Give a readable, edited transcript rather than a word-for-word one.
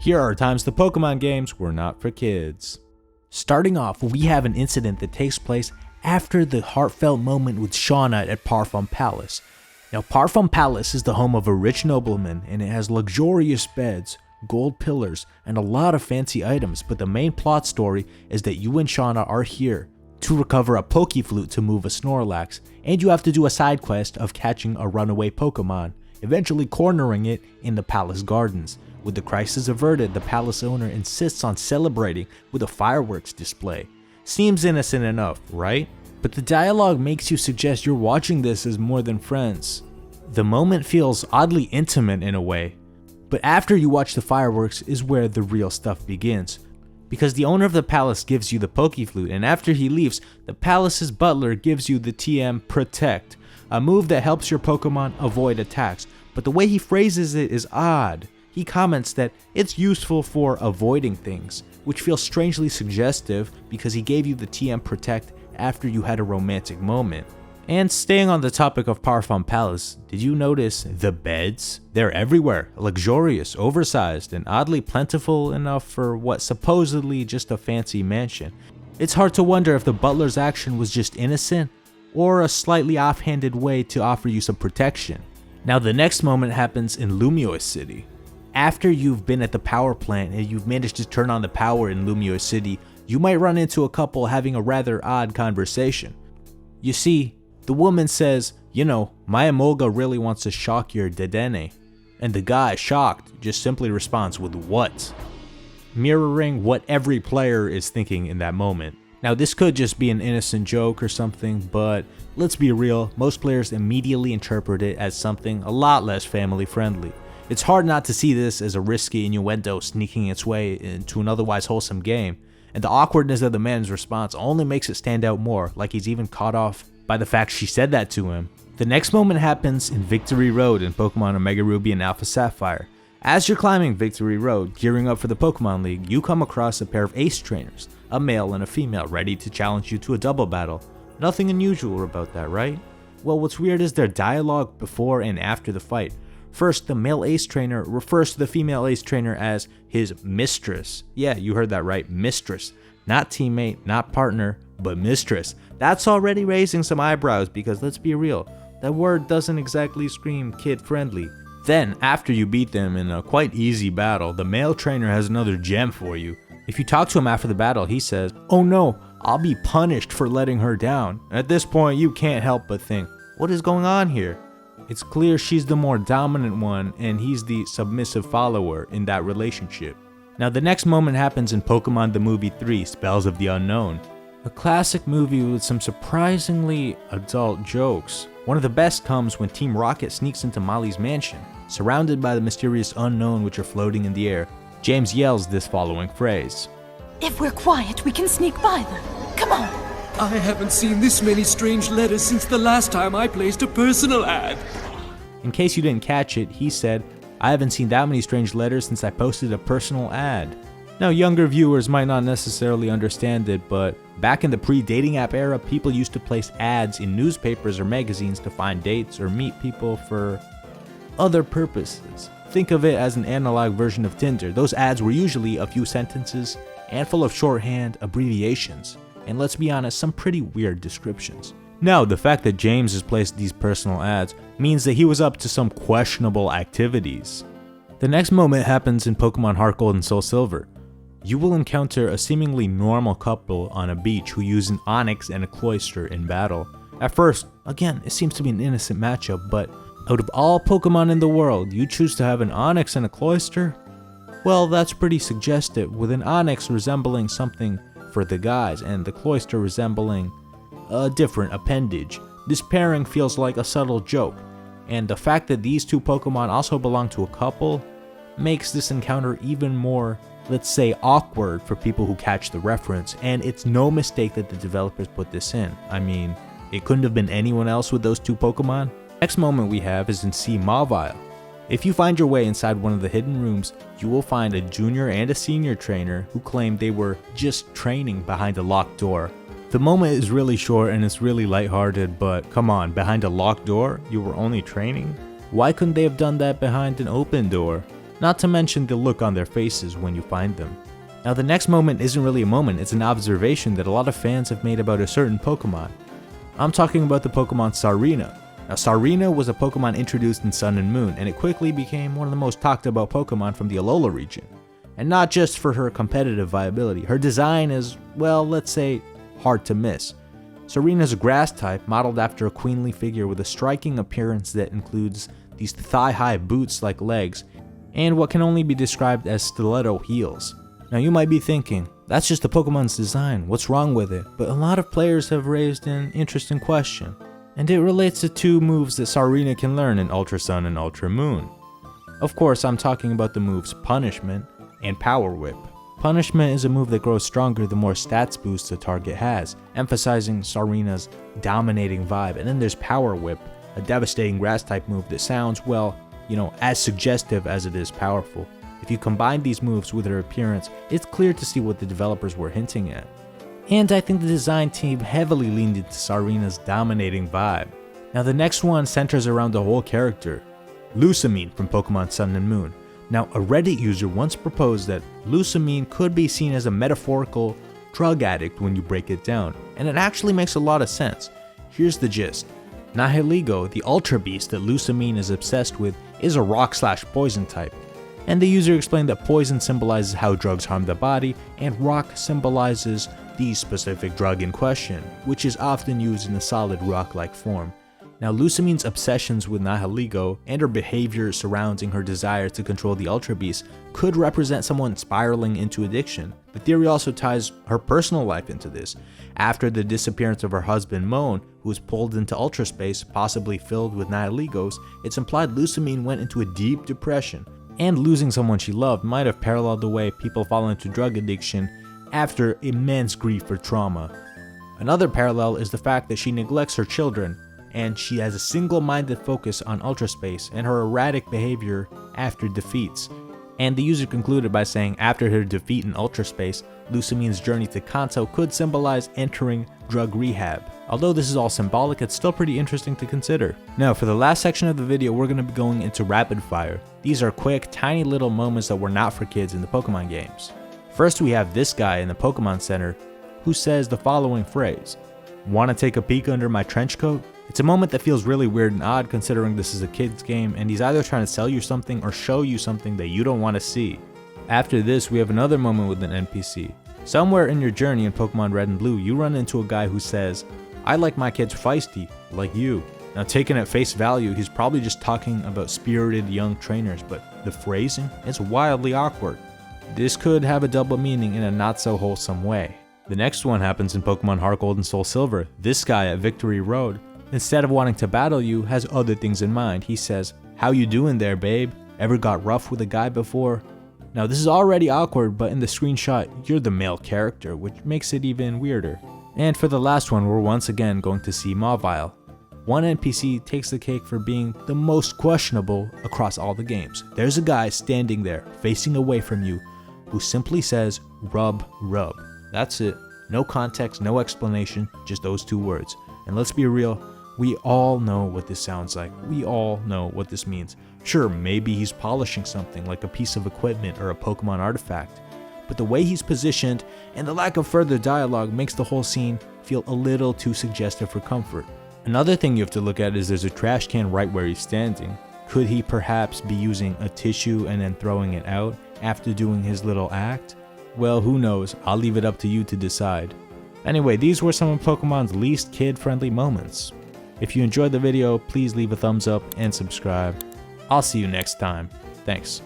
Here are times the Pokemon games were not for kids. Starting off, we have an incident that takes place after the heartfelt moment with Shauna at Parfum Palace. Now, Parfum Palace is the home of a rich nobleman, and it has luxurious beds, gold pillars, and a lot of fancy items, but the main plot story is that you and Shauna are here to recover a Pokeflute to move a Snorlax, and you have to do a side quest of catching a runaway Pokemon, eventually cornering it in the palace gardens. With the crisis averted, the palace owner insists on celebrating with a fireworks display. Seems innocent enough, right? But the dialogue makes you suggest you're watching this as more than friends. The moment feels oddly intimate in a way, but after you watch the fireworks is where the real stuff begins. Because the owner of the palace gives you the Pokeflute, and after he leaves, the palace's butler gives you the TM Protect, a move that helps your Pokemon avoid attacks, but the way he phrases it is odd. He comments that it's useful for avoiding things, which feels strangely suggestive because he gave you the TM Protect after you had a romantic moment. And staying on the topic of Parfum Palace, did you notice the beds? They're everywhere, luxurious, oversized, and oddly plentiful enough for what supposedly just a fancy mansion. It's hard to wonder if the butler's action was just innocent or a slightly offhanded way to offer you some protection. Now the next moment happens in Lumiose City. After you've been at the power plant and you've managed to turn on the power in Lumiose City, you might run into a couple having a rather odd conversation. You see, the woman says, my Emolga really wants to shock your Dedenne. And the guy, shocked, just simply responds with what? Mirroring what every player is thinking in that moment. Now this could just be an innocent joke or something, but let's be real, most players immediately interpret it as something a lot less family friendly. It's hard not to see this as a risky innuendo sneaking its way into an otherwise wholesome game, and the awkwardness of the man's response only makes it stand out more, like he's even caught off by the fact she said that to him. The next moment happens in Victory Road in Pokemon Omega Ruby and Alpha Sapphire. As you're climbing Victory Road, gearing up for the Pokemon League, you come across a pair of ace trainers, a male and a female, ready to challenge you to a double battle. Nothing unusual about that, right? Well, what's weird is their dialogue before and after the fight. First, the male ace trainer refers to the female ace trainer as his mistress. Yeah, you heard that right, mistress. Not teammate, not partner, but mistress. That's already raising some eyebrows because let's be real, that word doesn't exactly scream kid-friendly. Then, after you beat them in a quite easy battle, the male trainer has another gem for you. If you talk to him after the battle, he says, "Oh no, I'll be punished for letting her down." At this point, you can't help but think, what is going on here? It's clear she's the more dominant one and he's the submissive follower in that relationship. Now the next moment happens in Pokemon the Movie 3, Spells of the Unknown. A classic movie with some surprisingly adult jokes. One of the best comes when Team Rocket sneaks into Molly's mansion. Surrounded by the mysterious unknown which are floating in the air, James yells this following phrase. "If we're quiet, we can sneak by them. Come on." I haven't seen this many strange letters since the last time I placed a personal ad. In case you didn't catch it, he said, "I haven't seen that many strange letters since I posted a personal ad." Now, younger viewers might not necessarily understand it, but back in the pre-dating app era, people used to place ads in newspapers or magazines to find dates or meet people for other purposes. Think of it as an analog version of Tinder. Those ads were usually a few sentences and full of shorthand abbreviations, and let's be honest, some pretty weird descriptions. Now, the fact that James has placed these personal ads means that he was up to some questionable activities. The next moment happens in Pokemon Heart Gold and Soul Silver. You will encounter a seemingly normal couple on a beach who use an Onix and a Cloyster in battle. At first, again, it seems to be an innocent matchup, but out of all Pokemon in the world, you choose to have an Onix and a Cloyster? Well, that's pretty suggestive, with an Onix resembling something for the guys and the Cloyster resembling a different appendage. This pairing feels like a subtle joke, and the fact that these two Pokemon also belong to a couple makes this encounter even more, let's say, awkward for people who catch the reference, and it's no mistake that the developers put this in. I mean, it couldn't have been anyone else with those two Pokemon. Next moment we have is in Sea Mawile. If you find your way inside one of the hidden rooms, you will find a junior and a senior trainer who claim they were just training behind a locked door. The moment is really short and it's really lighthearted, but come on, behind a locked door, you were only training? Why couldn't they have done that behind an open door? not to mention the look on their faces when you find them. Now the next moment isn't really a moment, it's an observation that a lot of fans have made about a certain Pokemon. I'm talking about the Pokemon Sarina. Now Sarina was a Pokemon introduced in Sun and Moon, and it quickly became one of the most talked about Pokemon from the Alola region. And not just for her competitive viability, her design is, well, let's say, hard to miss. Sarina is a grass type modeled after a queenly figure with a striking appearance that includes these thigh-high boots-like legs and what can only be described as stiletto heels. Now you might be thinking, that's just the Pokemon's design, what's wrong with it? But a lot of players have raised an interesting question, and it relates to two moves that Sarina can learn in Ultra Sun and Ultra Moon. Of course, I'm talking about the moves Punishment and Power Whip. Punishment is a move that grows stronger the more stats boost the target has, emphasizing Sarina's dominating vibe. And then there's Power Whip, a devastating grass type move that sounds, well, as suggestive as it is powerful. If you combine these moves with her appearance, it's clear to see what the developers were hinting at. And I think the design team heavily leaned into Sarina's dominating vibe. Now the next one centers around the whole character, Lusamine from Pokemon Sun and Moon. Now a Reddit user once proposed that Lusamine could be seen as a metaphorical drug addict when you break it down, and it actually makes a lot of sense. Here's the gist. Nihilego, the Ultra Beast that Lusamine is obsessed with, is a rock/poison type. And the user explained that poison symbolizes how drugs harm the body, and rock symbolizes the specific drug in question, which is often used in a solid rock-like form. Now Lusamine's obsessions with Nihilego and her behavior surrounding her desire to control the Ultra Beast could represent someone spiraling into addiction. The theory also ties her personal life into this. After the disappearance of her husband Moan, who was pulled into Ultra Space, possibly filled with Nihilegos, it's implied Lusamine went into a deep depression, and losing someone she loved might have paralleled the way people fall into drug addiction after immense grief or trauma. Another parallel is the fact that she neglects her children, and she has a single-minded focus on Ultra Space and her erratic behavior after defeats. And the user concluded by saying after her defeat in Ultra Space, Lusamine's journey to Kanto could symbolize entering drug rehab. Although this is all symbolic, it's still pretty interesting to consider. Now for the last section of the video, we're going to be going into rapid fire. These are quick, tiny little moments that were not for kids in the Pokemon games. First we have this guy in the Pokemon Center who says the following phrase, "Wanna take a peek under my trench coat?" It's a moment that feels really weird and odd considering this is a kid's game and he's either trying to sell you something or show you something that you don't want to see. After this, we have another moment with an NPC. Somewhere in your journey in Pokemon Red and Blue, you run into a guy who says, "I like my kids feisty, like you." Now taken at face value, he's probably just talking about spirited young trainers, but the phrasing is wildly awkward. This could have a double meaning in a not so wholesome way. The next one happens in Pokemon Heart Gold and Soul Silver. This guy at Victory Road, instead of wanting to battle you, has other things in mind. He says, "How you doing there, babe? Ever got rough with a guy before?" Now this is already awkward, but in the screenshot, you're the male character, which makes it even weirder. And for the last one, we're once again going to see Mawile. One NPC takes the cake for being the most questionable across all the games. There's a guy standing there, facing away from you, who simply says, "Rub, rub." That's it. No context, no explanation, just those two words. And let's be real, we all know what this sounds like. We all know what this means. Sure, maybe he's polishing something like a piece of equipment or a Pokemon artifact, but the way he's positioned and the lack of further dialogue makes the whole scene feel a little too suggestive for comfort. Another thing you have to look at is there's a trash can right where he's standing. Could he perhaps be using a tissue and then throwing it out after doing his little act? Well, who knows? I'll leave it up to you to decide. Anyway, these were some of Pokemon's least kid-friendly moments. If you enjoyed the video, please leave a thumbs up and subscribe. I'll see you next time. Thanks.